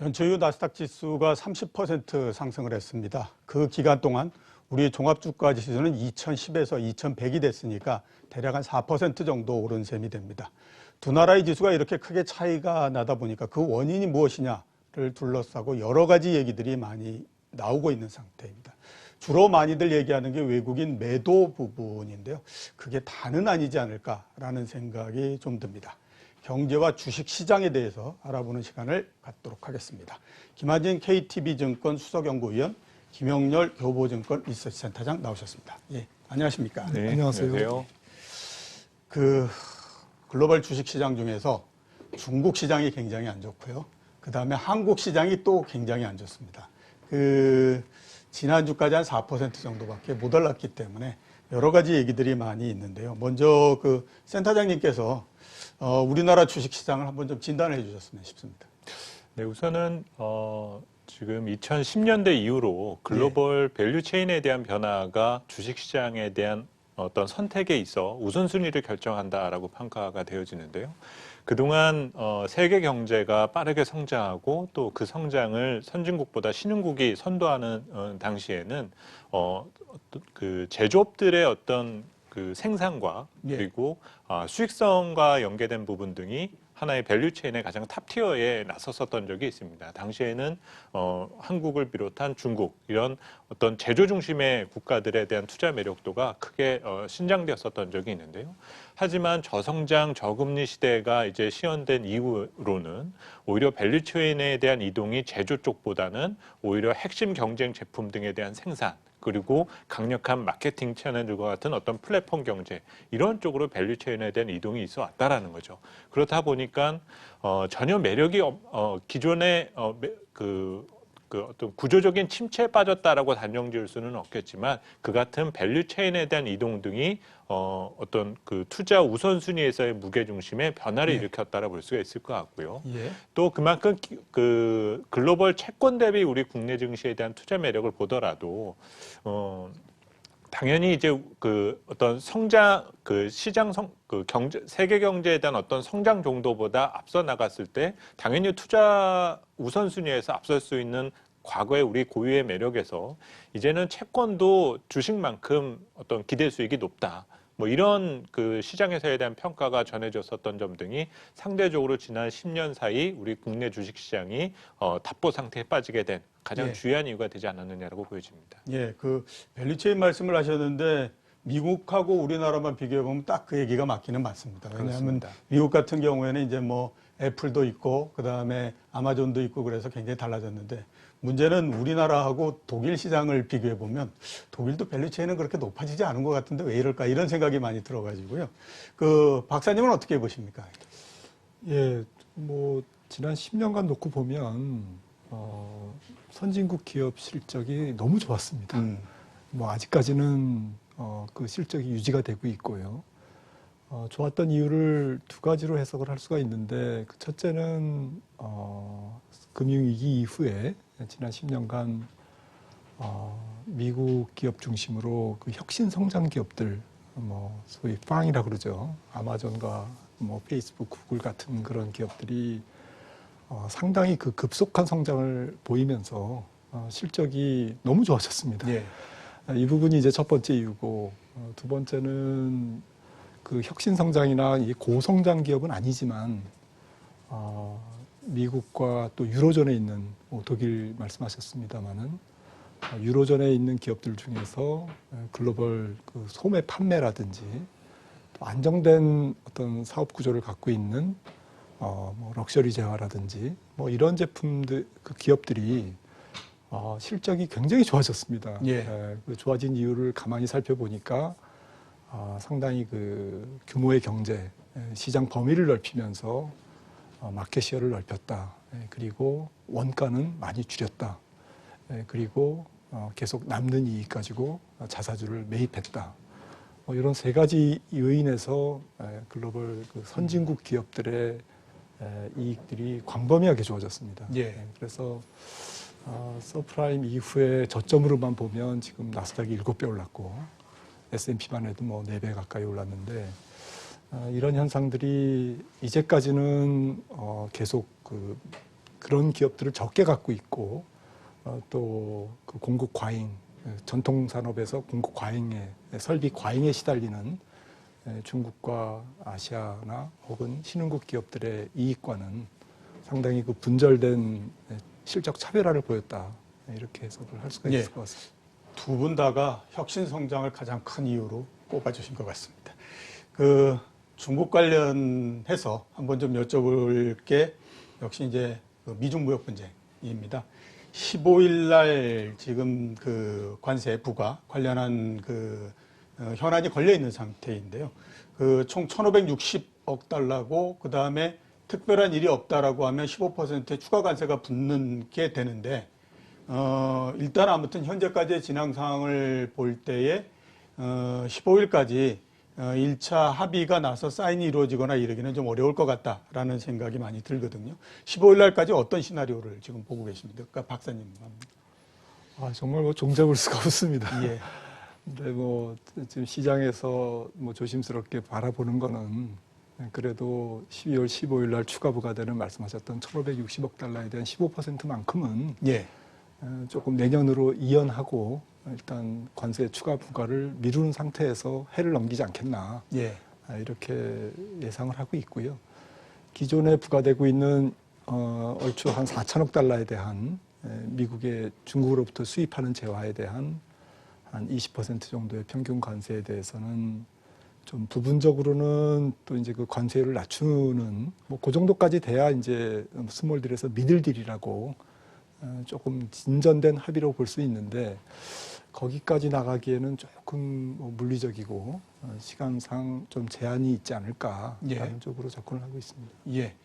연초이후 나스닥 지수가 30% 상승을 했습니다. 그 기간 동안 우리 종합주가 지수는 2010에서 2100이 됐으니까 대략 한 4% 정도 오른 셈이 됩니다. 두 나라의 지수가 이렇게 크게 차이가 나다 보니까 그 원인이 무엇이냐를 둘러싸고 여러 가지 얘기들이 많이 나오고 있는 상태입니다. 주로 많이들 얘기하는 게 외국인 매도 부분인데요. 그게 다는 아니지 않을까라는 생각이 좀 듭니다. 경제와 주식시장에 대해서 알아보는 시간을 갖도록 하겠습니다. 김한진 KTB증권 수석연구위원, 김영렬 교보증권 리서치센터장 나오셨습니다. 예, 안녕하십니까? 네, 안녕하세요. 그 글로벌 주식시장 중에서 중국 시장이 굉장히 안 좋고요. 그 다음에 한국 시장이 또 굉장히 안 좋습니다. 지난주까지 한 4% 정도밖에 못 올랐기 때문에 여러 가지 얘기들이 많이 있는데요. 먼저 센터장님께서 우리나라 주식시장을 한번 좀 진단을 해주셨으면 싶습니다. 네, 우선은 지금 2010년대 이후로 글로벌 밸류 체인에 대한 변화가 주식시장에 대한 어떤 선택에 있어 우선순위를 결정한다라고 평가가 되어지는데요. 그동안 세계 경제가 빠르게 성장하고 또 그 성장을 선진국보다 신흥국이 선도하는 당시에는 그 제조업들의 어떤 그 생산과 그리고 수익성과 연계된 부분 등이 하나의 밸류 체인의 가장 탑 티어에 나섰었던 적이 있습니다. 당시에는 한국을 비롯한 중국 이런 어떤 제조 중심의 국가들에 대한 투자 매력도가 크게 신장되었었던 적이 있는데요. 하지만 저성장 저금리 시대가 이제 시연된 이후로는 오히려 밸류 체인에 대한 이동이 제조 쪽보다는 오히려 핵심 경쟁 제품 등에 대한 생산 그리고 강력한 마케팅 채널들과 같은 어떤 플랫폼 경제 이런 쪽으로 밸류 체인에 대한 이동이 있어 왔다라는 거죠. 그렇다 보니까 전혀 매력이 기존의 어떤 구조적인 침체에 빠졌다라고 단정 지을 수는 없겠지만 그 같은 밸류 체인에 대한 이동 등이 어떤 그 투자 우선순위에서의 무게중심의 변화를 일으켰다라 볼 수가 있을 것 같고요. 또 그만큼 그 글로벌 채권 대비 우리 국내 증시에 대한 투자 매력을 보더라도 당연히 이제 그 어떤 성장 그 시장 경제 세계 경제에 대한 어떤 성장 정도보다 앞서 나갔을 때 당연히 투자 우선순위에서 앞설 수 있는 과거의 우리 고유의 매력에서 이제는 채권도 주식만큼 어떤 기대 수익이 높다. 뭐 이런 그 시장에서에 대한 평가가 전해졌었던 점 등이 상대적으로 지난 10년 사이 우리 국내 주식시장이 답보 상태에 빠지게 된 가장 주요한 이유가 되지 않았느냐라고 보여집니다. 밸류체인 말씀을 하셨는데 미국하고 우리나라만 비교해보면 딱 그 얘기가 맞기는 맞습니다. 왜냐하면 미국 같은 경우에는 이제 뭐 애플도 있고 그다음에 아마존도 있고 그래서 굉장히 달라졌는데 문제는 우리나라하고 독일 시장을 비교해보면 독일도 밸류체인은 그렇게 높아지지 않은 것 같은데 왜 이럴까 이런 생각이 많이 들어가지고요. 박사님은 어떻게 보십니까? 예, 뭐 지난 10년간 놓고 보면 선진국 기업 실적이 너무 좋았습니다. 뭐 아직까지는 그 실적이 유지가 되고 있고요. 좋았던 이유를 두 가지로 해석을 할 수가 있는데 그 첫째는 금융위기 이후에 지난 10년간 미국 기업 중심으로 그 혁신 성장 기업들 뭐 소위 팡이라고 그러죠. 아마존과 뭐 페이스북, 구글 같은 그런 기업들이 상당히 그 급속한 성장을 보이면서 실적이 너무 좋아졌습니다. 이 부분이 이제 첫 번째 이유고 두 번째는 그 혁신 성장이나 이 고성장 기업은 아니지만 미국과 또 유로존에 있는 독일 말씀하셨습니다마는 유로존에 있는 기업들 중에서 글로벌 그 소매 판매라든지 또 안정된 어떤 사업 구조를 갖고 있는 뭐 럭셔리 재화라든지 뭐 이런 제품들 그 기업들이 실적이 굉장히 좋아졌습니다. 그 좋아진 이유를 가만히 살펴보니까 상당히 그 규모의 경제, 시장 범위를 넓히면서 마켓시어를 넓혔다. 그리고 원가는 많이 줄였다. 그리고 계속 남는 이익 가지고 자사주를 매입했다. 이런 세 가지 요인에서 글로벌 그 선진국 기업들의 이익들이 광범위하게 좋아졌습니다. 그래서 서프라임 이후에 저점으로만 보면 지금 나스닥이 7배 올랐고 S&P만 해도 뭐 4배 가까이 올랐는데 이런 현상들이 이제까지는 계속 그런 기업들을 적게 갖고 있고 또 그 공급 과잉, 전통 산업에서 공급 과잉에 설비 과잉에 시달리는 중국과 아시아나 혹은 신흥국 기업들의 이익과는 상당히 그 분절된 실적 차별화를 보였다. 이렇게 해석을 할 수가 있을 것 같습니다. 두 분 다가 혁신 성장을 가장 큰 이유로 꼽아주신 것 같습니다. 중국 관련해서 한번 좀 여쭤볼 게 역시 이제 미중 무역 분쟁입니다. 15일 날 지금 관세 부과 관련한 현안이 걸려 있는 상태인데요. 총 1,560억 달러고 그 다음에 특별한 일이 없다라고 하면 15%의 추가 관세가 붙는 게 되는데 일단 아무튼 현재까지의 진행 상황을 볼 때에 15일까지 1차 합의가 나서 사인이 이루어지거나 이러기는 좀 어려울 것 같다라는 생각이 많이 들거든요. 15일 날까지 어떤 시나리오를 지금 보고 계십니까? 그러니까 박사님. 정말 뭐 종잡을 수가 없습니다. 예. 근데 뭐 지금 시장에서 뭐 조심스럽게 바라보는 거는 그래도 12월 15일 날 추가 부과되는 말씀하셨던 1,560억 달러에 대한 15%만큼은 예. 조금 내년으로 이연하고 일단 관세 추가 부과를 미루는 상태에서 해를 넘기지 않겠나. 예. 이렇게 예상을 하고 있고요. 기존에 부과되고 있는 얼추 한 4천억 달러에 대한 미국의 중국으로부터 수입하는 재화에 대한 한 20% 정도의 평균 관세에 대해서는 좀 부분적으로는 또 이제 그 관세율을 낮추는 뭐 그 정도까지 돼야 이제 스몰딜에서 미들딜이라고 조금 진전된 합의로 볼 수 있는데 거기까지 나가기에는 조금 뭐 물리적이고 시간상 좀 제한이 있지 않을까라는 쪽으로 접근을 하고 있습니다. 예.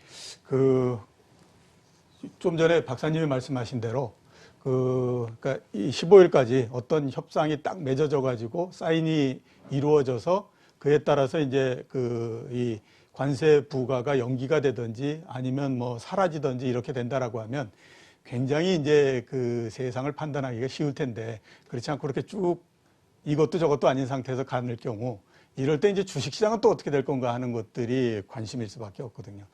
좀 전에 박사님이 말씀하신 대로 그러니까 이 15일까지 어떤 협상이 딱 맺어져 가지고 사인이 이루어져서 그에 따라서 이제 이 관세 부과가 연기가 되든지 아니면 뭐 사라지든지 이렇게 된다라고 하면 굉장히 이제 세상을 판단하기가 쉬울 텐데 그렇지 않고 그렇게 쭉 이것도 저것도 아닌 상태에서 가는 경우 이럴 때 이제 주식시장은 또 어떻게 될 건가 하는 것들이 관심일 수밖에 없거든요.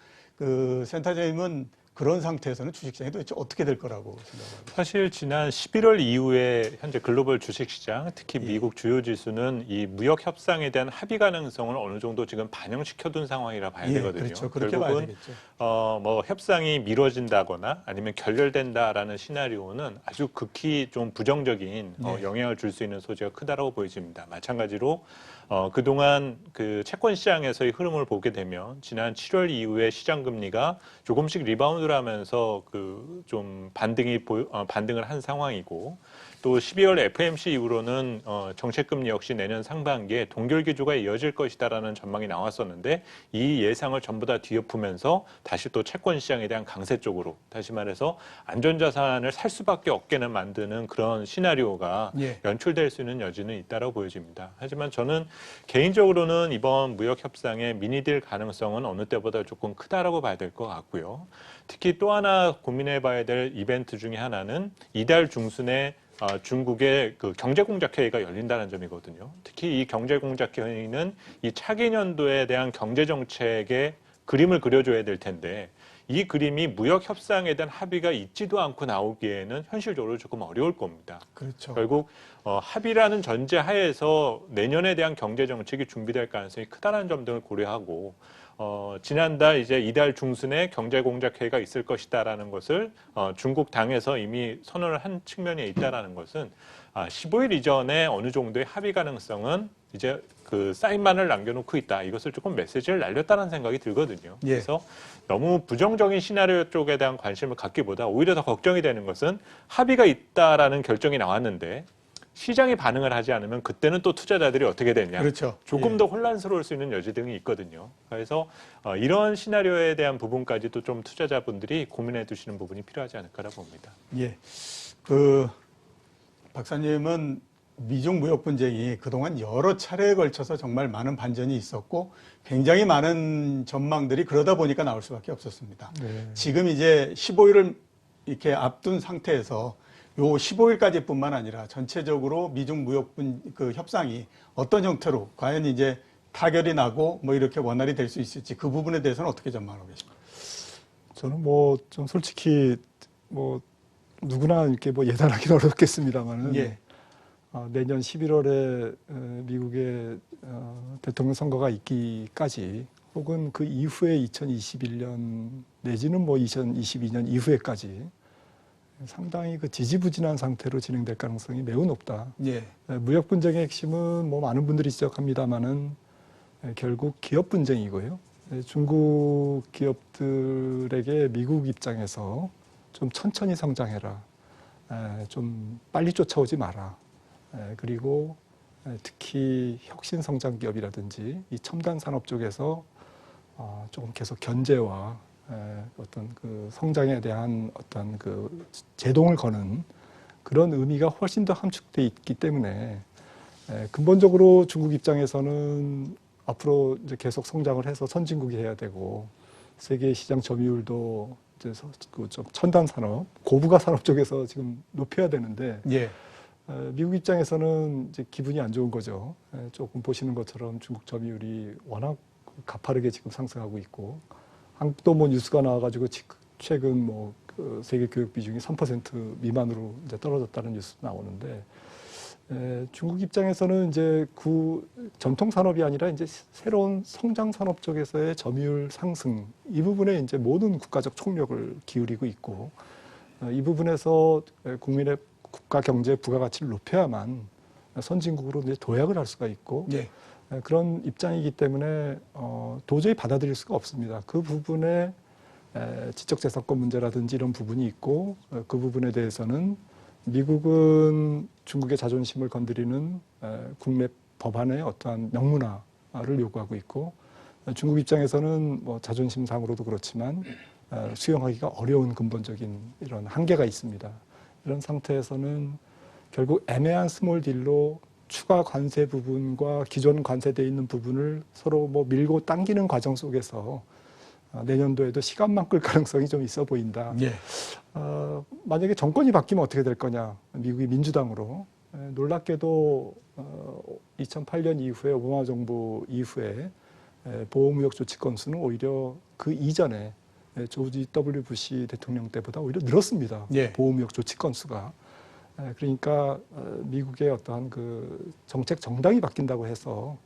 센터장님은 그런 상태에서는 주식시장이 도대체 어떻게 될 거라고 생각합니다. 사실 지난 11월 이후에 현재 글로벌 주식시장, 특히 미국 주요 지수는 이 무역 협상에 대한 합의 가능성을 어느 정도 지금 반영시켜둔 상황이라 봐야 되거든요. 그렇죠. 그렇게 봐야 결국은 되겠죠. 뭐 협상이 미뤄진다거나 아니면 결렬된다라는 시나리오는 아주 극히 좀 부정적인 영향을 줄 수 있는 소지가 크다라고 보여집니다. 마찬가지로 그동안 채권 시장에서의 흐름을 보게 되면 지난 7월 이후에 시장 금리가 조금씩 리바운드를 하면서 좀 반등을 한 상황이고 또 12월 FOMC 이후로는 정책 금리 역시 내년 상반기에 동결 기조가 이어질 것이다라는 전망이 나왔었는데 이 예상을 전부 다 뒤엎으면서 다시 또 채권 시장에 대한 강세 쪽으로 다시 말해서 안전자산을 살 수밖에 없게는 만드는 그런 시나리오가 연출될 수 있는 여지는 있다고 보여집니다. 하지만 저는 개인적으로는 이번 무역 협상의 미니딜 가능성은 어느 때보다 조금 크다라고 봐야 될 것 같고요. 특히 또 하나 고민해봐야 될 이벤트 중에 하나는 이달 중순에 중국의 경제공작회의가 열린다는 점이거든요. 특히 이 경제공작회의는 이 차기 년도에 대한 경제정책의 그림을 그려줘야 될 텐데 이 그림이 무역 협상에 대한 합의가 있지도 않고 나오기에는 현실적으로 조금 어려울 겁니다. 그렇죠. 결국 합의라는 전제 하에서 내년에 대한 경제정책이 준비될 가능성이 크다는 점 등을 고려하고 지난달 이제 이달 중순에 경제공작회의가 있을 것이다라는 것을 중국 당에서 이미 선언을 한 측면에 있다라는 것은 15일 이전에 어느 정도의 합의 가능성은 이제 사인만을 남겨놓고 있다. 이것을 조금 메시지를 날렸다는 생각이 들거든요. 그래서 너무 부정적인 시나리오 쪽에 대한 관심을 갖기보다 오히려 더 걱정이 되는 것은 합의가 있다라는 결정이 나왔는데 시장이 반응을 하지 않으면 그때는 또 투자자들이 어떻게 되냐. 그렇죠. 조금 더 혼란스러울 수 있는 여지 등이 있거든요. 그래서 이런 시나리오에 대한 부분까지도 좀 투자자분들이 고민해 두시는 부분이 필요하지 않을까라 봅니다. 예. 박사님은 미중 무역 분쟁이 그동안 여러 차례에 걸쳐서 정말 많은 반전이 있었고 굉장히 많은 전망들이 그러다 보니까 나올 수밖에 없었습니다. 지금 이제 15일을 이렇게 앞둔 상태에서 요 15일까지뿐만 아니라 전체적으로 미중 무역 그 협상이 어떤 형태로 과연 이제 타결이 나고 뭐 이렇게 원활히 될 수 있을지 그 부분에 대해서는 어떻게 전망하고 계십니까? 저는 뭐 좀 솔직히 뭐 누구나 이렇게 뭐 예단하기는 어렵겠습니다만은 예. 내년 11월에 미국의 대통령 선거가 있기까지 혹은 그 이후에 2021년 내지는 뭐 2022년 이후에까지 상당히 그 지지부진한 상태로 진행될 가능성이 매우 높다. 예. 무역 분쟁의 핵심은 뭐 많은 분들이 지적합니다만은 결국 기업 분쟁이고요. 중국 기업들에게 미국 입장에서 좀 천천히 성장해라. 좀 빨리 쫓아오지 마라. 그리고 특히 혁신 성장 기업이라든지 이 첨단 산업 쪽에서 조금 계속 견제와 어떤 그 성장에 대한 어떤 그 제동을 거는 그런 의미가 훨씬 더 함축돼 있기 때문에 근본적으로 중국 입장에서는 앞으로 이제 계속 성장을 해서 선진국이 해야 되고 세계 시장 점유율도 이제 그 좀 첨단 산업, 고부가 산업 쪽에서 지금 높여야 되는데 예. 미국 입장에서는 이제 기분이 안 좋은 거죠. 조금 보시는 것처럼 중국 점유율이 워낙 가파르게 지금 상승하고 있고 한국도 뭐 뉴스가 나와가지고 최근 뭐 그 세계 교육 비중이 3% 미만으로 이제 떨어졌다는 뉴스 나오는데 중국 입장에서는 이제 그 전통 산업이 아니라 이제 새로운 성장 산업 쪽에서의 점유율 상승 이 부분에 이제 모든 국가적 총력을 기울이고 있고 이 부분에서 국민의 국가 경제 부가가치를 높여야만 선진국으로 이제 도약을 할 수가 있고 예. 그런 입장이기 때문에 도저히 받아들일 수가 없습니다. 그 부분에 지적재산권 문제라든지 이런 부분이 있고 그 부분에 대해서는 미국은 중국의 자존심을 건드리는 국내 법안의 어떠한 명문화를 요구하고 있고 중국 입장에서는 뭐 자존심상으로도 그렇지만 수용하기가 어려운 근본적인 이런 한계가 있습니다. 이런 상태에서는 결국 애매한 스몰 딜로 추가 관세 부분과 기존 관세되어 있는 부분을 서로 뭐 밀고 당기는 과정 속에서 내년도에도 시간만 끌 가능성이 좀 있어 보인다. 예. 만약에 정권이 바뀌면 어떻게 될 거냐. 미국이 민주당으로. 놀랍게도 2008년 이후에 오바마 정부 이후에 보호무역 조치 건수는 오히려 그 이전에 조지 W 부시 대통령 때보다 오히려 늘었습니다. 예. 보호무역 조치 건수가. 그러니까 미국의 어떠한 그 정책 정당이 바뀐다고 해서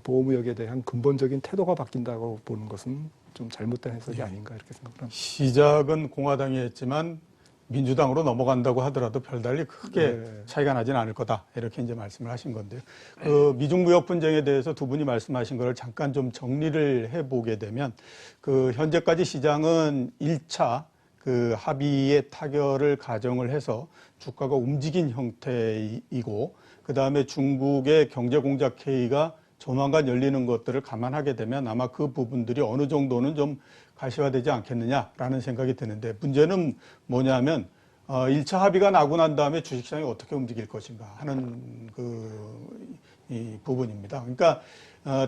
보호무역에 대한 근본적인 태도가 바뀐다고 보는 것은 좀 잘못된 해석이 아닌가 이렇게 생각합니다. 시작은 공화당이 했지만 민주당으로 넘어간다고 하더라도 별달리 크게 네. 차이가 나진 않을 거다. 이렇게 이제 말씀을 하신 건데요. 그 미중 무역 분쟁에 대해서 두 분이 말씀하신 거를 잠깐 좀 정리를 해보게 되면 그 현재까지 시장은 1차 그 합의의 타결을 가정을 해서 주가가 움직인 형태이고 그 다음에 중국의 경제공작회의가 조만간 열리는 것들을 감안하게 되면 아마 그 부분들이 어느 정도는 좀 가시화되지 않겠느냐라는 생각이 드는데 문제는 뭐냐면 1차 합의가 나고 난 다음에 주식시장이 어떻게 움직일 것인가 하는 이 부분입니다. 그러니까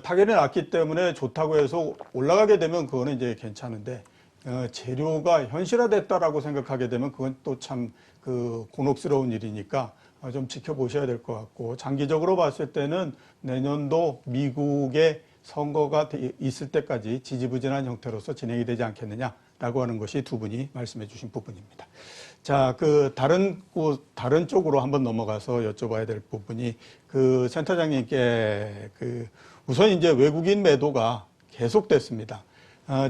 타결이 났기 때문에 좋다고 해서 올라가게 되면 그거는 이제 괜찮은데 재료가 현실화됐다라고 생각하게 되면 그건 또 참 그 곤혹스러운 일이니까 좀 지켜보셔야 될 것 같고 장기적으로 봤을 때는 내년도 미국의 선거가 있을 때까지 지지부진한 형태로서 진행이 되지 않겠느냐라고 하는 것이 두 분이 말씀해 주신 부분입니다. 자, 그 다른 쪽으로 한번 넘어가서 여쭤봐야 될 부분이 그 센터장님께 우선 이제 외국인 매도가 계속됐습니다.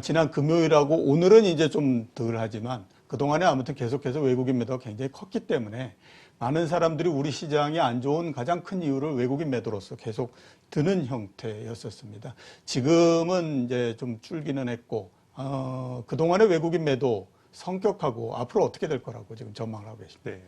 지난 금요일하고 오늘은 이제 좀 덜 하지만 그동안에 아무튼 계속해서 외국인 매도가 굉장히 컸기 때문에 많은 사람들이 우리 시장이 안 좋은 가장 큰 이유를 외국인 매도로서 계속 드는 형태였었습니다. 지금은 이제 좀 줄기는 했고, 그동안의 외국인 매도 성격하고 앞으로 어떻게 될 거라고 지금 전망을 하고 계십니다. 네.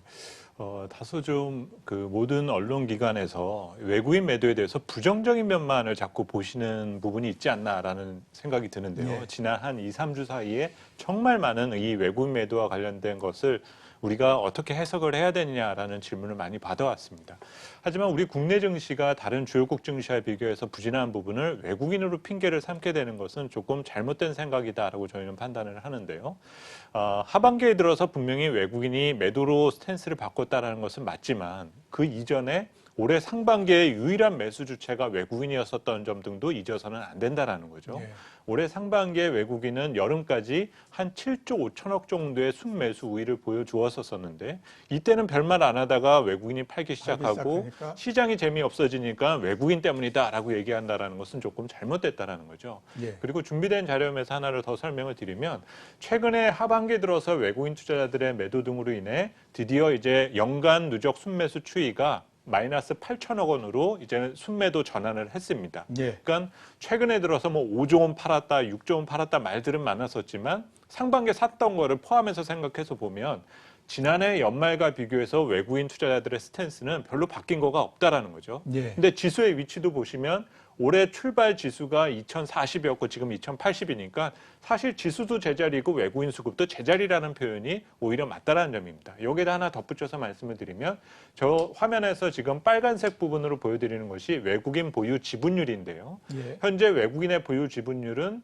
다소 좀 그 모든 언론기관에서 외국인 매도에 대해서 부정적인 면만을 자꾸 보시는 부분이 있지 않나라는 생각이 드는데요. 네. 지난 한 2, 3주 사이에 정말 많은 이 외국인 매도와 관련된 것을 우리가 어떻게 해석을 해야 되느냐라는 질문을 많이 받아왔습니다. 하지만 우리 국내 증시가 다른 주요국 증시와 비교해서 부진한 부분을 외국인으로 핑계를 삼게 되는 것은 조금 잘못된 생각이다라고 저희는 판단을 하는데요. 하반기에 들어서 분명히 외국인이 매도로 스탠스를 바꿨다라는 것은 맞지만 그 이전에 올해 상반기에 유일한 매수 주체가 외국인이었었던 점 등도 잊어서는 안 된다라는 거죠. 네. 올해 상반기에 외국인은 여름까지 한 7조 5천억 정도의 순매수 우위를 보여주었었는데 이때는 별말 안 하다가 외국인이 팔기 시작하고 시작하니까. 시장이 재미없어지니까 외국인 때문이다라고 얘기한다라는 것은 조금 잘못됐다라는 거죠. 예. 그리고 준비된 자료에서 하나를 더 설명을 드리면 최근에 하반기에 들어서 외국인 투자자들의 매도 등으로 인해 드디어 이제 연간 누적 순매수 추이가 마이너스 8천억 원으로 이제는 순매도 전환을 했습니다. 예. 그러니까 최근에 들어서 뭐 5조 원 팔았다, 6조 원 팔았다 말들은 많았었지만 상반기에 샀던 거를 포함해서 생각해서 보면 지난해 연말과 비교해서 외국인 투자자들의 스탠스는 별로 바뀐 거가 없다라는 거죠. 예. 근데 지수의 위치도 보시면 올해 출발 지수가 2040이었고 지금 2080이니까 사실 지수도 제자리고 외국인 수급도 제자리라는 표현이 오히려 맞다라는 점입니다. 여기에다 하나 덧붙여서 말씀을 드리면 저 화면에서 지금 빨간색 부분으로 보여드리는 것이 외국인 보유 지분율인데요. 예. 현재 외국인의 보유 지분율은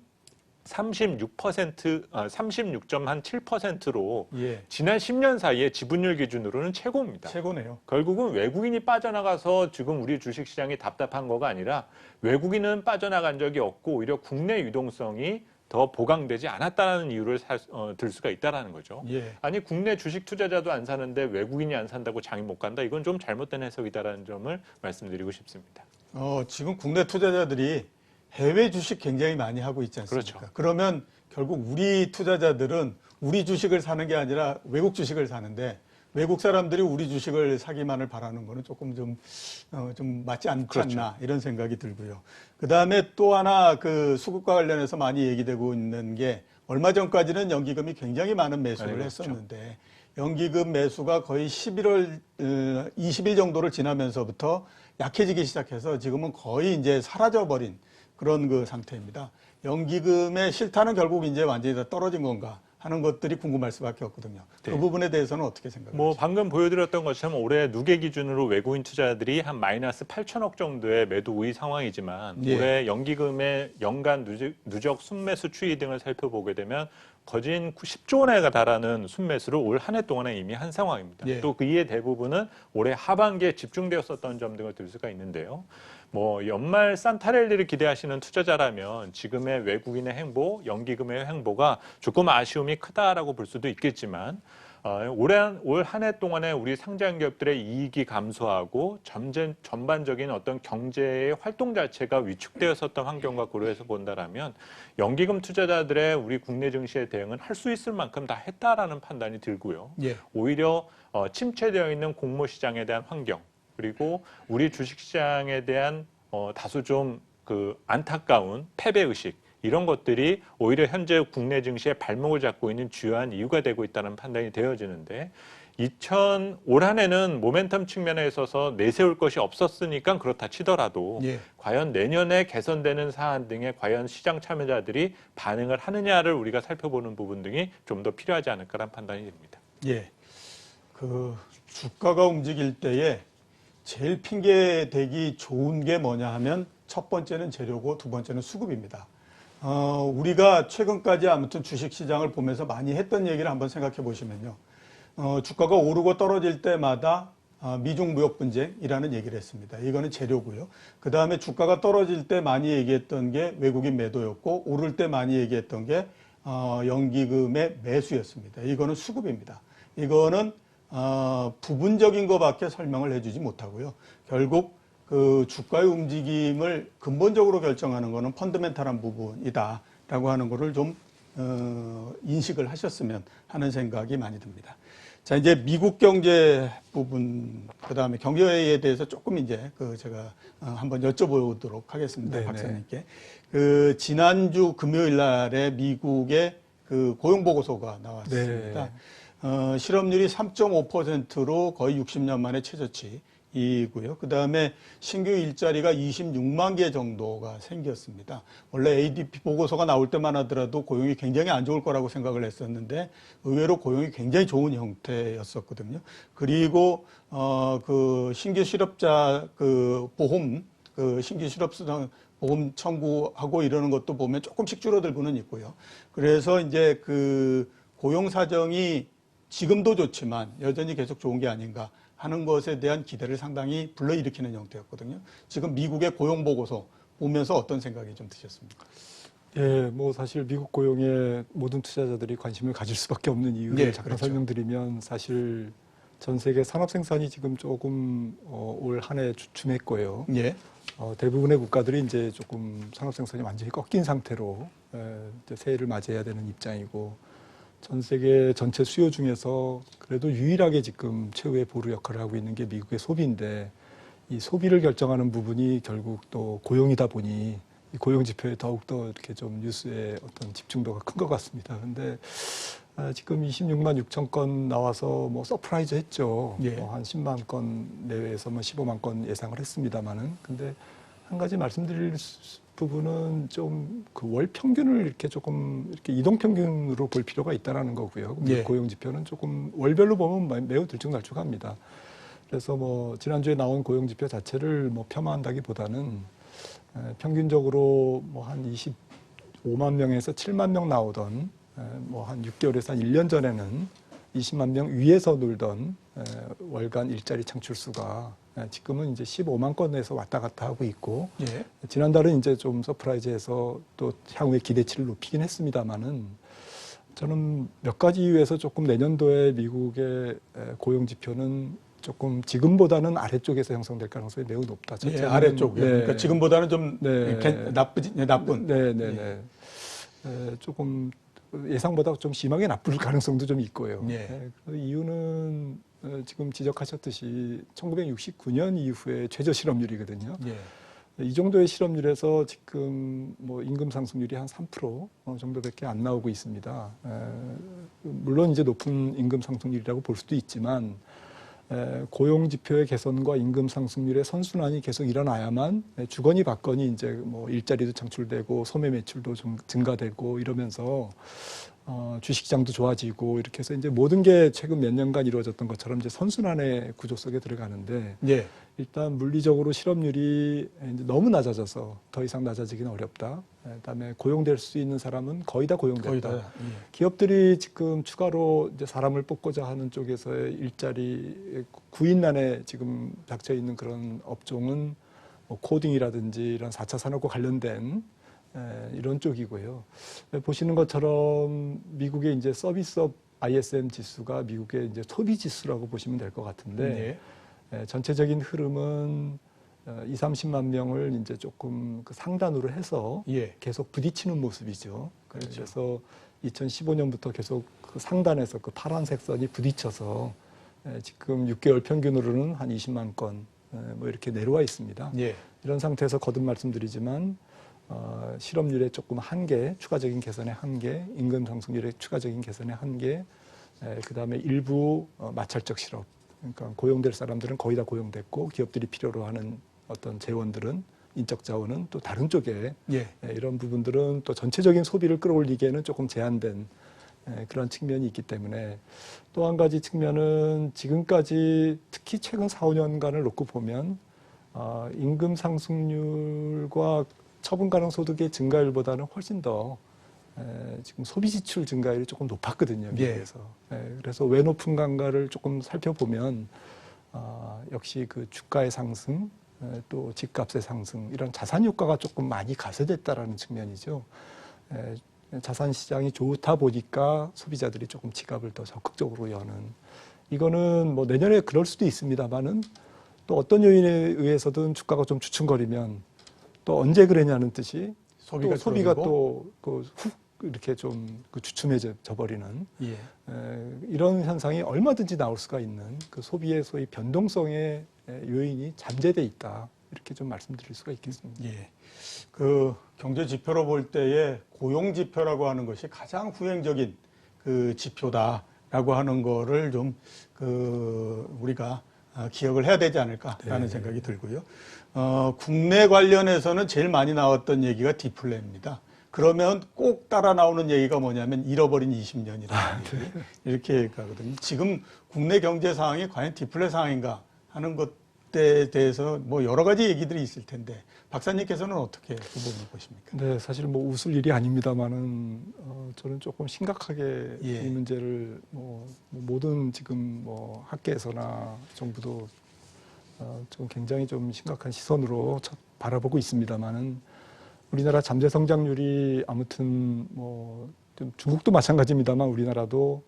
36.7%로 예. 지난 10년 사이에 지분율 기준으로는 최고입니다. 최고네요. 결국은 외국인이 빠져나가서 지금 우리 주식시장이 답답한 거가 아니라 외국인은 빠져나간 적이 없고 오히려 국내 유동성이 더 보강되지 않았다는 이유를 들 수가 있다는 거죠. 예. 아니 국내 주식 투자자도 안 사는데 외국인이 안 산다고 장이 못 간다. 이건 좀 잘못된 해석이다라는 점을 말씀드리고 싶습니다. 지금 국내 투자자들이 해외 주식 굉장히 많이 하고 있지 않습니까? 그렇죠. 그러면 결국 우리 투자자들은 우리 주식을 사는 게 아니라 외국 주식을 사는데 외국 사람들이 우리 주식을 사기만을 바라는 거는 조금 좀 맞지 않지 그렇죠. 않나 이런 생각이 들고요. 그 다음에 또 하나 그 수급과 관련해서 많이 얘기되고 있는 게 얼마 전까지는 연기금이 굉장히 많은 매수를 그렇죠. 했었는데 연기금 매수가 거의 11월 20일 정도를 지나면서부터 약해지기 시작해서 지금은 거의 이제 사라져버린 그런 그 상태입니다. 연기금의 실타는 결국 이제 완전히 다 떨어진 건가 하는 것들이 궁금할 수밖에 없거든요. 네. 그 부분에 대해서는 어떻게 생각하세요? 뭐 방금 보여드렸던 것처럼 올해 누계 기준으로 외국인 투자자들이 한 마이너스 8천억 정도의 매도 우위 상황이지만 예. 올해 연기금의 연간 누적 순매수 추이 등을 살펴보게 되면 거진 10조 원에 달하는 순매수를 올 한 해 동안에 이미 한 상황입니다. 예. 또 그 이의 대부분은 올해 하반기에 집중되었었던 점 등을 들 수가 있는데요. 뭐 연말 산타랠리를 기대하시는 투자자라면 지금의 외국인의 행보, 연기금의 행보가 조금 아쉬움이 크다라고 볼 수도 있겠지만 올 한 해 동안에 우리 상장 기업들의 이익이 감소하고 전반적인 어떤 경제의 활동 자체가 위축되었었던 환경과 고려해서 본다라면 연기금 투자자들의 우리 국내 증시의 대응은 할 수 있을 만큼 다 했다라는 판단이 들고요. 예. 오히려 침체되어 있는 공모 시장에 대한 환경 그리고 우리 주식시장에 대한 다소 좀 그 안타까운 패배 의식 이런 것들이 오히려 현재 국내 증시의 발목을 잡고 있는 주요한 이유가 되고 있다는 판단이 되어지는데 올 한 해는 모멘텀 측면에 있어서 내세울 것이 없었으니까 그렇다 치더라도 예. 과연 내년에 개선되는 사안 등에 과연 시장 참여자들이 반응을 하느냐를 우리가 살펴보는 부분 등이 좀 더 필요하지 않을까라는 판단이 듭니다. 예. 그 주가가 움직일 때에 제일 핑계 대기 좋은 게 뭐냐 하면 첫 번째는 재료고 두 번째는 수급입니다. 우리가 최근까지 아무튼 주식시장을 보면서 많이 했던 얘기를 한번 생각해 보시면요. 주가가 오르고 떨어질 때마다 미중 무역 분쟁이라는 얘기를 했습니다. 이거는 재료고요. 그 다음에 주가가 떨어질 때 많이 얘기했던 게 외국인 매도였고 오를 때 많이 얘기했던 게 연기금의 매수였습니다. 이거는 수급입니다. 이거는 부분적인 것밖에 설명을 해주지 못하고요. 결국 그 주가의 움직임을 근본적으로 결정하는 것은 펀더멘탈한 부분이다라고 하는 것을 좀 인식을 하셨으면 하는 생각이 많이 듭니다. 자, 이제 미국 경제 부분, 그 다음에 경제에 대해서 조금 이제 제가 한번 여쭤보도록 하겠습니다. 네네. 박사님께. 지난주 금요일 날에 미국의 그 고용보고서가 나왔습니다. 네. 실업률이 3.5%로 거의 60년 만에 최저치이고요. 그 다음에 신규 일자리가 26만 개 정도가 생겼습니다. 원래 ADP 보고서가 나올 때만 하더라도 고용이 굉장히 안 좋을 거라고 생각을 했었는데 의외로 고용이 굉장히 좋은 형태였었거든요. 그리고 그 신규 실업자 그 보험, 그 신규 실업수당 보험 청구하고 이러는 것도 보면 조금씩 줄어들고는 있고요. 그래서 이제 그 고용 사정이 지금도 좋지만 여전히 계속 좋은 게 아닌가 하는 것에 대한 기대를 상당히 불러일으키는 형태였거든요. 지금 미국의 고용 보고서 보면서 어떤 생각이 좀 드셨습니까? 예, 뭐 사실 미국 고용에 모든 투자자들이 관심을 가질 수밖에 없는 이유를 예, 잠깐 그렇죠. 설명드리면 사실 전 세계 산업 생산이 지금 조금 올 한 해 주춤했고요. 예. 대부분의 국가들이 이제 조금 산업 생산이 완전히 꺾인 상태로 이제 새해를 맞이해야 되는 입장이고 전 세계 전체 수요 중에서 그래도 유일하게 지금 최후의 보루 역할을 하고 있는 게 미국의 소비인데 이 소비를 결정하는 부분이 결국 또 고용이다 보니 이 고용 지표에 더욱더 이렇게 좀 뉴스의 어떤 집중도가 큰 것 같습니다. 근데 지금 26만 6천 건 나와서 뭐 서프라이즈 했죠. 예. 뭐 한 10만 건 내외에서 뭐 15만 건 예상을 했습니다만은 근데 한 가지 말씀드릴 부분은 좀 그 월 평균을 이렇게 조금 이렇게 이동 평균으로 볼 필요가 있다라는 거고요. 예. 고용 지표는 조금 월별로 보면 매우 들쭉날쭉합니다. 그래서 뭐 지난주에 나온 고용 지표 자체를 뭐 폄하한다기보다는 평균적으로 뭐 한 25만 명에서 7만 명 나오던 뭐 한 6개월에서 한 1년 전에는 20만 명 위에서 놀던 월간 일자리 창출 수가 지금은 이제 15만 건에서 왔다 갔다 하고 있고 예. 지난달은 이제 좀 서프라이즈해서 또 향후의 기대치를 높이긴 했습니다만은 저는 몇 가지 이유에서 조금 내년도에 미국의 고용 지표는 조금 지금보다는 아래쪽에서 형성될 가능성이 매우 높다. 예, 아래쪽에. 네. 그러니까 지금보다는 좀 네. 나쁜. 네네네. 조금 예상보다 좀 심하게 나쁠 가능성도 좀 있고요. 예. 그 이유는 지금 지적하셨듯이 1969년 이후에 최저 실업률이거든요. 예. 이 정도의 실업률에서 지금 뭐 임금 상승률이 한 3% 정도밖에 안 나오고 있습니다. 물론 이제 높은 임금 상승률이라고 볼 수도 있지만 고용 지표의 개선과 임금 상승률의 선순환이 계속 일어나야만 주거니 받거니 이제 뭐 일자리도 창출되고 소매 매출도 좀 증가되고 이러면서 주식시장도 좋아지고 이렇게 해서 이제 모든 게 최근 몇 년간 이루어졌던 것처럼 이제 선순환의 구조 속에 들어가는데 예. 일단 물리적으로 실업률이 이제 너무 낮아져서 더 이상 낮아지기는 어렵다. 그다음에 고용될 수 있는 사람은 거의 다 고용됐다. 거의 다. 예. 기업들이 지금 추가로 이제 사람을 뽑고자 하는 쪽에서의 일자리 구인난에 지금 닥쳐 있는 그런 업종은 뭐 코딩이라든지 이런 4차 산업과 관련된 이런 쪽이고요. 보시는 것처럼 미국의 이제 서비스업 ISM 지수가 미국의 이제 소비 지수라고 보시면 될 것 같은데 전체적인 흐름은 2, 30만 명을 이제 조금 그 상단으로 해서 예. 계속 부딪히는 모습이죠. 그렇죠. 그래서 2015년부터 계속 그 상단에서 그 파란색 선이 부딪혀서 지금 6개월 평균으로는 한 20만 건 뭐 이렇게 내려와 있습니다. 예. 이런 상태에서 거듭 말씀드리지만 실업률의 조금 한계, 추가적인 개선의 한계, 임금 상승률의 추가적인 개선의 한계, 그다음에 일부 마찰적 실업. 그러니까 고용될 사람들은 거의 다 고용됐고 기업들이 필요로 하는 어떤 재원들은 인적 자원은 또 다른 쪽에 예. 이런 부분들은 또 전체적인 소비를 끌어올리기에는 조금 제한된 그런 측면이 있기 때문에 또 한 가지 측면은 지금까지 특히 최근 4, 5년간을 놓고 보면 임금 상승률과 처분 가능 소득의 증가율보다는 훨씬 더 지금 소비 지출 증가율이 조금 높았거든요. 미국에서. 그래서 왜 높은가를 조금 살펴보면 역시 그 주가의 상승, 또 집값의 상승 이런 자산 효과가 조금 많이 가세됐다라는 측면이죠. 자산 시장이 좋다 보니까 소비자들이 조금 지갑을 더 적극적으로 여는 이거는 뭐 내년에 그럴 수도 있습니다만은 또 어떤 요인에 의해서든 주가가 좀 주춤거리면 또 언제 그러냐는 뜻이 소비가 또 그 훅 이렇게 좀 그 주춤해져 버리는 예. 이런 현상이 얼마든지 나올 수가 있는 그 소비의 소위 변동성의 요인이 잠재돼 있다 이렇게 좀 말씀드릴 수가 있겠습니다. 예. 그 경제 지표로 볼 때에 고용 지표라고 하는 것이 가장 후행적인 그 지표다. 라고 하는 거를 좀 우리가 기억을 해야 되지 않을까라는 네. 생각이 들고요. 국내 관련해서는 제일 많이 나왔던 얘기가 디플레입니다. 그러면 꼭 따라 나오는 얘기가 뭐냐면 잃어버린 20년이라는 얘기. 이렇게 가거든요. 지금 국내 경제 상황이 과연 디플레 상황인가 하는 것에 대해서 뭐 여러 가지 얘기들이 있을 텐데 박사님께서는 어떻게 그 부분을 보십니까? 네, 사실 뭐 웃을 일이 아닙니다만은 저는 조금 심각하게 예. 이 문제를 모든 지금 학계에서나 정부도 좀 굉장히 좀 심각한 시선으로 바라보고 있습니다만은 우리나라 잠재 성장률이 아무튼 좀 중국도 마찬가지입니다만 우리나라도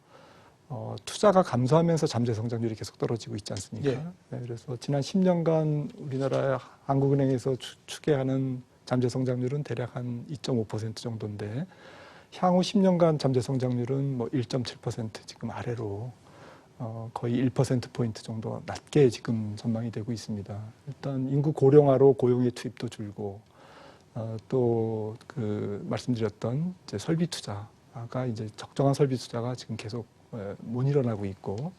투자가 감소하면서 잠재 성장률이 계속 떨어지고 있지 않습니까? 예. 네, 그래서 지난 10년간 우리나라 한국은행에서 추계하는 잠재 성장률은 대략 한 2.5% 정도인데 향후 10년간 잠재 성장률은 1.7% 지금 아래로 거의 1%포인트 정도 낮게 지금 전망이 되고 있습니다. 일단 인구 고령화로 고용의 투입도 줄고 또 말씀드렸던 이제 설비 투자가 이제 적정한 설비 투자가 지금 계속 못 일어나고 있고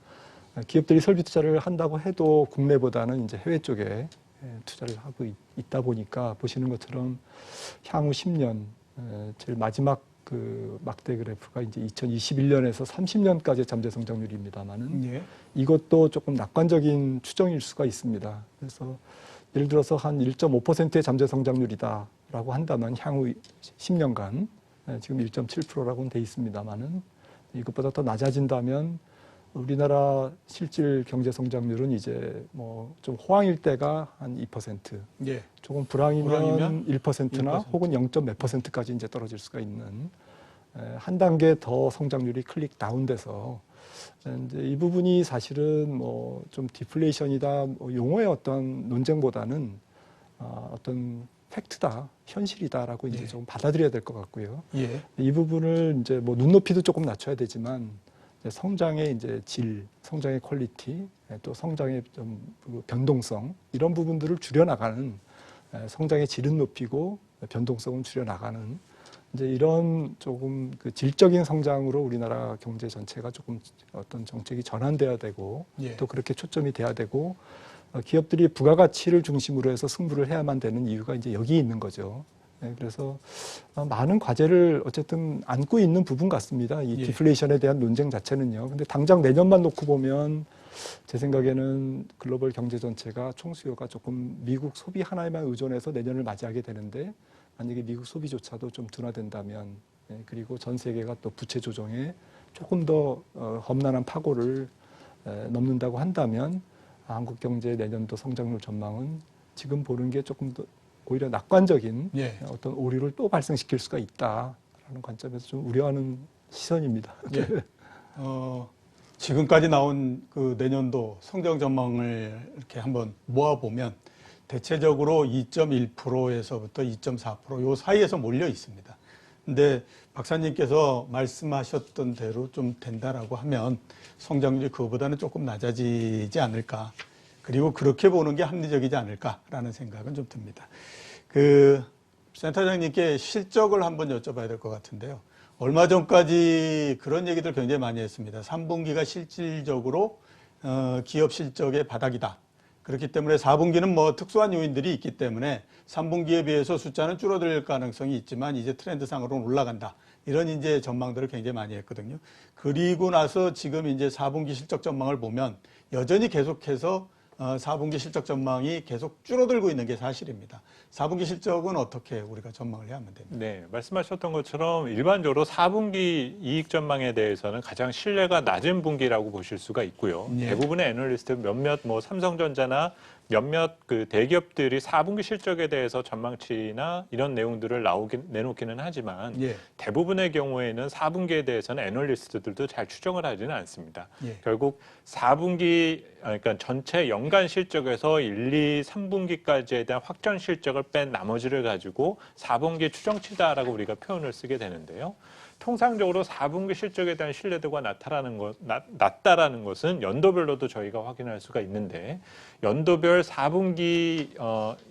기업들이 설비 투자를 한다고 해도 국내보다는 이제 해외 쪽에 투자를 하고 있다 보니까 보시는 것처럼 향후 10년 제일 마지막 막대 그래프가 이제 2021년에서 30년까지의 잠재 성장률입니다만은 예. 이것도 조금 낙관적인 추정일 수가 있습니다. 그래서 예를 들어서 한 1.5%의 잠재 성장률이다라고 한다면 향후 10년간 지금 1.7%라고는 돼 있습니다만은 이것보다 더 낮아진다면 우리나라 실질 경제 성장률은 이제 좀 호황일 때가 한 2%, 예. 조금 불황이면 1%나 1%. 혹은 0. 몇 %까지 이제 떨어질 수가 있는 한 단계 더 성장률이 클릭 다운돼서 이제 이 부분이 사실은 좀 디플레이션이다 용어의 어떤 논쟁보다는 어떤 팩트다, 현실이다라고 이제 예. 좀 받아들여야 될 것 같고요. 예. 이 부분을 이제 눈높이도 조금 낮춰야 되지만 이제 성장의 이제 질, 성장의 퀄리티, 또 성장의 좀 변동성 이런 부분들을 줄여나가는 성장의 질은 높이고 변동성은 줄여나가는 이제 이런 조금 질적인 성장으로 우리나라 경제 전체가 조금 어떤 정책이 전환돼야 되고 예. 또 그렇게 초점이 돼야 되고 기업들이 부가가치를 중심으로 해서 승부를 해야만 되는 이유가 이제 여기 있는 거죠. 그래서 많은 과제를 어쨌든 안고 있는 부분 같습니다. 이 예. 디플레이션에 대한 논쟁 자체는요. 근데 당장 내년만 놓고 보면 제 생각에는 글로벌 경제 전체가 총수요가 조금 미국 소비 하나에만 의존해서 내년을 맞이하게 되는데 만약에 미국 소비조차도 좀 둔화된다면 그리고 전 세계가 또 부채 조정에 조금 더 험난한 파고를 넘는다고 한다면 한국 경제 내년도 성장률 전망은 지금 보는 게 조금 더 오히려 낙관적인 예. 어떤 오류를 또 발생시킬 수가 있다라는 관점에서 좀 우려하는 시선입니다. 예. 지금까지 나온 내년도 성장 전망을 이렇게 한번 모아보면 대체적으로 2.1%에서부터 2.4% 요 사이에서 몰려 있습니다. 근데 박사님께서 말씀하셨던 대로 좀 된다라고 하면 성장률이 그거보다는 조금 낮아지지 않을까. 그리고 그렇게 보는 게 합리적이지 않을까라는 생각은 좀 듭니다. 센터장님께 실적을 한번 여쭤봐야 될 것 같은데요. 얼마 전까지 그런 얘기들 굉장히 많이 했습니다. 3분기가 실질적으로 기업 실적의 바닥이다. 그렇기 때문에 4분기는 특수한 요인들이 있기 때문에 3분기에 비해서 숫자는 줄어들 가능성이 있지만 이제 트렌드상으로는 올라간다. 이런 이제 전망들을 굉장히 많이 했거든요. 그리고 나서 지금 이제 4분기 실적 전망을 보면 여전히 계속해서 4분기 실적 전망이 계속 줄어들고 있는 게 사실입니다. 4분기 실적은 어떻게 우리가 전망을 해야만 됩니까? 네, 말씀하셨던 것처럼 일반적으로 4분기 이익 전망에 대해서는 가장 신뢰가 낮은 분기라고 보실 수가 있고요. 예. 대부분의 애널리스트 몇몇 삼성전자나 몇몇 대기업들이 4분기 실적에 대해서 전망치나 이런 내용들을 내놓기는 하지만 예. 대부분의 경우에는 4분기에 대해서는 애널리스트들도 잘 추정을 하지는 않습니다. 예. 결국 4분기, 그러니까 전체 연간 실적에서 1, 2, 3분기까지에 대한 확정 실적을 뺀 나머지를 가지고 4분기 추정치다라고 우리가 표현을 쓰게 되는데요. 통상적으로 4분기 실적에 대한 신뢰도가 낮다라는 것은 연도별로도 저희가 확인할 수가 있는데 연도별 4분기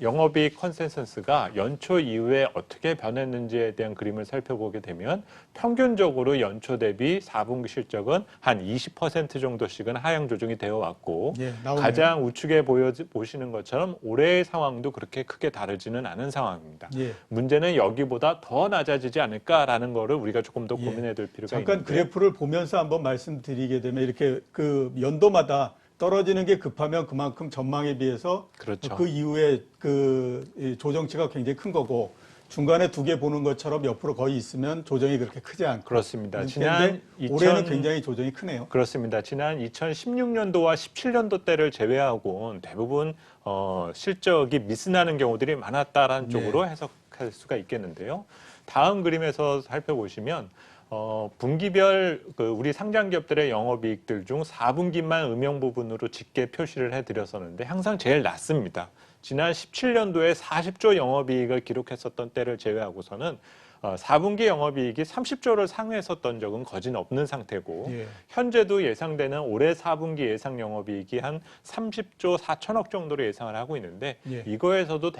영업이익 컨센서스가 연초 이후에 어떻게 변했는지에 대한 그림을 살펴보게 되면 평균적으로 연초 대비 4분기 실적은 한 20% 정도씩은 하향 조정이 되어 왔고 예, 나오네요. 가장 우측에 보시는 것처럼 올해의 상황도 그렇게 크게 다르지는 않은 상황입니다. 예. 문제는 여기보다 더 낮아지지 않을까라는 거를 우리가 조금 더 고민해 둘 필요가 잠깐 있는데 그래프를 보면서 한번 말씀드리게 되면 이렇게 그 연도마다 떨어지는 게 급하면 그만큼 전망에 비해서 그렇죠. 그 이후에 이 조정치가 굉장히 큰 거고 중간에 두 개 보는 것처럼 옆으로 거의 있으면 조정이 그렇게 크지 않고 그렇습니다. 지난 올해는 굉장히 조정이 크네요. 그렇습니다. 지난 2016년도와 17년도 때를 제외하고는 대부분 실적이 미스나는 경우들이 많았다라는 쪽으로 해석할 수가 있겠는데요. 다음 그림에서 살펴보시면 분기별 우리 상장 기업들의 영업이익들 중 4분기만 음영 부분으로 짙게 표시를 해드렸었는데 항상 제일 낮습니다. 지난 17년도에 40조 영업이익을 기록했었던 때를 제외하고서는 4분기 영업이익이 30조를 상회했었던 적은 거진 없는 상태고 예. 현재도 예상되는 올해 4분기 예상 영업이익이 한 30조 4천억 정도로 예상을 하고 있는데 예. 이거에서도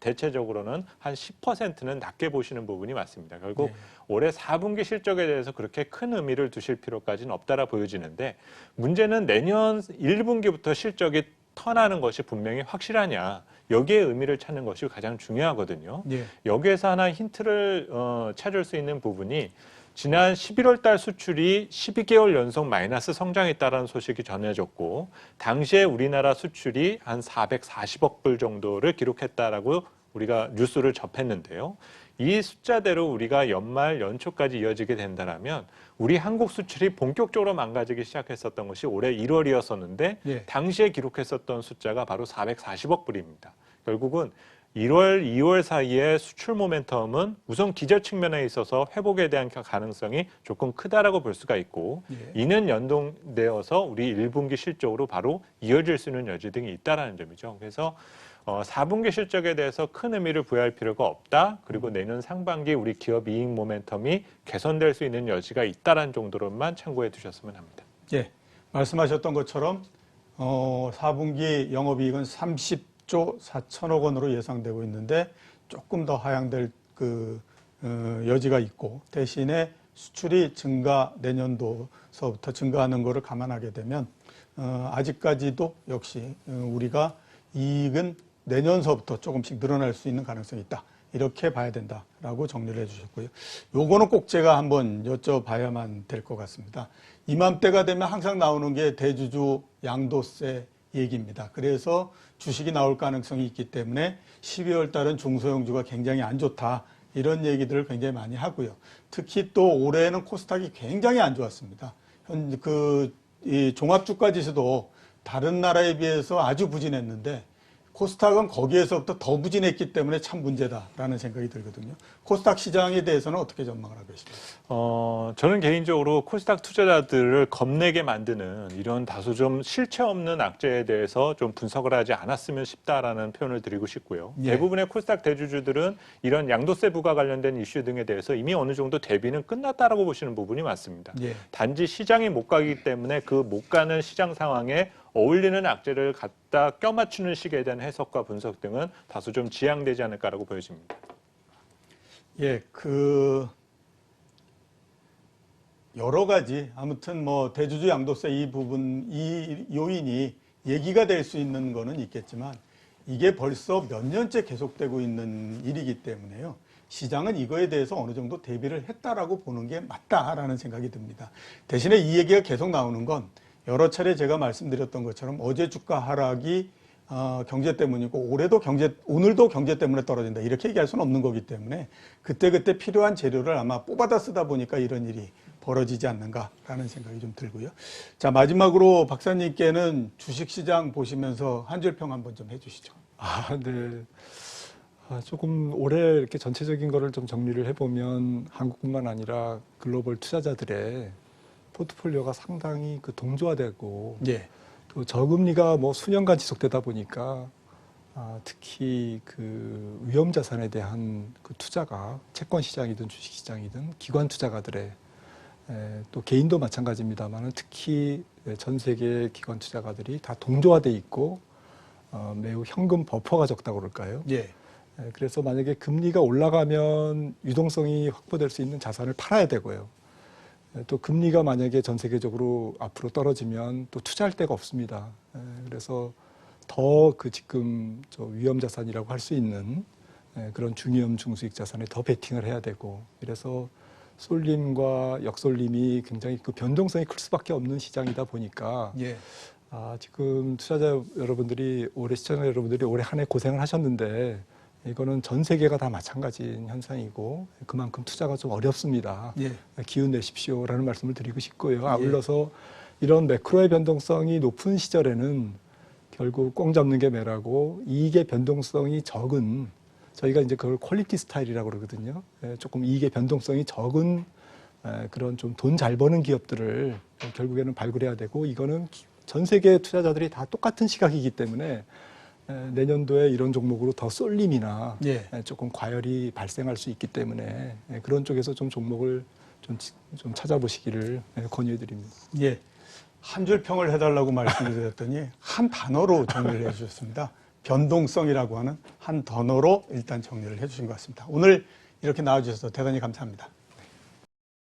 대체적으로는 한 10%는 낮게 보시는 부분이 맞습니다. 결국 예. 올해 4분기 실적에 대해서 그렇게 큰 의미를 두실 필요까지는 없다라 보여지는데 문제는 내년 1분기부터 실적이 턴하는 것이 분명히 확실하냐 여기에 의미를 찾는 것이 가장 중요하거든요. 예. 여기에서 하나 힌트를 찾을 수 있는 부분이 지난 11월 달 수출이 12개월 연속 마이너스 성장했다는 소식이 전해졌고 당시에 우리나라 수출이 한 440억 불 정도를 기록했다라고 우리가 뉴스를 접했는데요. 이 숫자대로 우리가 연말 연초까지 이어지게 된다면 우리 한국 수출이 본격적으로 망가지기 시작했었던 것이 올해 1월이었었는데 예. 당시에 기록했었던 숫자가 바로 440억 불입니다. 결국은 1월, 2월 사이에 수출 모멘텀은 우선 기저 측면에 있어서 회복에 대한 가능성이 조금 크다라고 볼 수가 있고 예. 이는 연동되어서 우리 1분기 실적으로 바로 이어질 수 있는 여지 등이 있다라는 점이죠. 그래서 4분기 실적에 대해서 큰 의미를 부여할 필요가 없다. 그리고 내년 상반기 우리 기업 이익 모멘텀이 개선될 수 있는 여지가 있다라는 정도로만 참고해 두셨으면 합니다. 예. 말씀하셨던 것처럼 4분기 영업이익은 30조 4천억 원으로 예상되고 있는데 조금 더 하향될 여지가 있고 대신에 수출이 내년도서부터 증가하는 것을 감안하게 되면 아직까지도 역시 우리가 이익은 내년서부터 조금씩 늘어날 수 있는 가능성이 있다. 이렇게 봐야 된다라고 정리를 해주셨고요. 요거는 꼭 제가 한번 여쭤봐야만 될 것 같습니다. 이맘때가 되면 항상 나오는 게 대주주 양도세 얘기입니다. 그래서 주식이 나올 가능성이 있기 때문에 12월 달은 중소형주가 굉장히 안 좋다. 이런 얘기들을 굉장히 많이 하고요. 특히 또 올해는 코스닥이 굉장히 안 좋았습니다. 이 종합주가 지수도 다른 나라에 비해서 아주 부진했는데 코스닥은 거기에서부터 더 부진했기 때문에 참 문제다라는 생각이 들거든요. 코스닥 시장에 대해서는 어떻게 전망을 하고 계십니까? 저는 개인적으로 코스닥 투자자들을 겁내게 만드는 이런 다소 좀 실체 없는 악재에 대해서 좀 분석을 하지 않았으면 싶다라는 표현을 드리고 싶고요. 예. 대부분의 코스닥 대주주들은 이런 양도세 부과 관련된 이슈 등에 대해서 이미 어느 정도 대비는 끝났다라고 보시는 부분이 맞습니다. 예. 단지 시장이 못 가기 때문에 그 못 가는 시장 상황에 어울리는 악재를 갖다 껴맞추는 식에 대한 해석과 분석 등은 다소 좀 지양되지 않을까라고 보여집니다. 예, 여러 가지 아무튼 뭐 대주주 양도세 이 요인이 얘기가 될 수 있는 거는 있겠지만 이게 벌써 몇 년째 계속되고 있는 일이기 때문에요. 시장은 이거에 대해서 어느 정도 대비를 했다라고 보는 게 맞다라는 생각이 듭니다. 대신에 이 얘기가 계속 나오는 건 여러 차례 제가 말씀드렸던 것처럼 어제 주가 하락이 경제 때문이고 오늘도 경제 때문에 떨어진다 이렇게 얘기할 수는 없는 거기 때문에 그때그때 필요한 재료를 아마 뽑아다 쓰다 보니까 이런 일이 벌어지지 않는가라는 생각이 좀 들고요. 자, 마지막으로 박사님께는 주식시장 보시면서 한 줄 평 한번 좀 해주시죠. 네. 조금 올해 이렇게 전체적인 거를 좀 정리를 해보면 한국뿐만 아니라 글로벌 투자자들의 포트폴리오가 상당히 동조화되고 예. 또 저금리가 뭐 수년간 지속되다 보니까 특히 그 위험 자산에 대한 그 투자가 채권 시장이든 주식 시장이든 기관 투자가들의 또 개인도 마찬가지입니다만은 특히 전 세계 기관 투자가들이 다 동조화돼 있고 매우 현금 버퍼가 적다고 그럴까요? 예. 그래서 만약에 금리가 올라가면 유동성이 확보될 수 있는 자산을 팔아야 되고요. 또 금리가 만약에 전 세계적으로 앞으로 떨어지면 또 투자할 데가 없습니다. 그래서 더 그 지금 저 위험 자산이라고 할 수 있는 그런 중위험 중수익 자산에 더 베팅을 해야 되고, 이래서 쏠림과 역쏠림이 굉장히 그 변동성이 클 수밖에 없는 시장이다 보니까 예. 지금 투자자 여러분들이 시청자 여러분들이 올해 한 해 고생을 하셨는데 이거는 전 세계가 다 마찬가지인 현상이고 그만큼 투자가 좀 어렵습니다. 예. 기운 내십시오라는 말씀을 드리고 싶고요. 아울러서 이런 매크로의 변동성이 높은 시절에는 결국 꽁 잡는 게 매라고 이익의 변동성이 적은, 저희가 이제 그걸 퀄리티 스타일이라고 그러거든요. 조금 이익의 변동성이 적은 그런 좀 돈 잘 버는 기업들을 결국에는 발굴해야 되고, 이거는 전 세계 투자자들이 다 똑같은 시각이기 때문에 내년도에 이런 종목으로 더 쏠림이나 예. 조금 과열이 발생할 수 있기 때문에 그런 쪽에서 좀 종목을 좀 찾아보시기를 권유해 드립니다. 예. 한 줄 평을 해달라고 말씀을 드렸더니 한 단어로 정리를 해주셨습니다. 변동성이라고 하는 한 단어로 일단 정리를 해주신 것 같습니다. 오늘 이렇게 나와주셔서 대단히 감사합니다.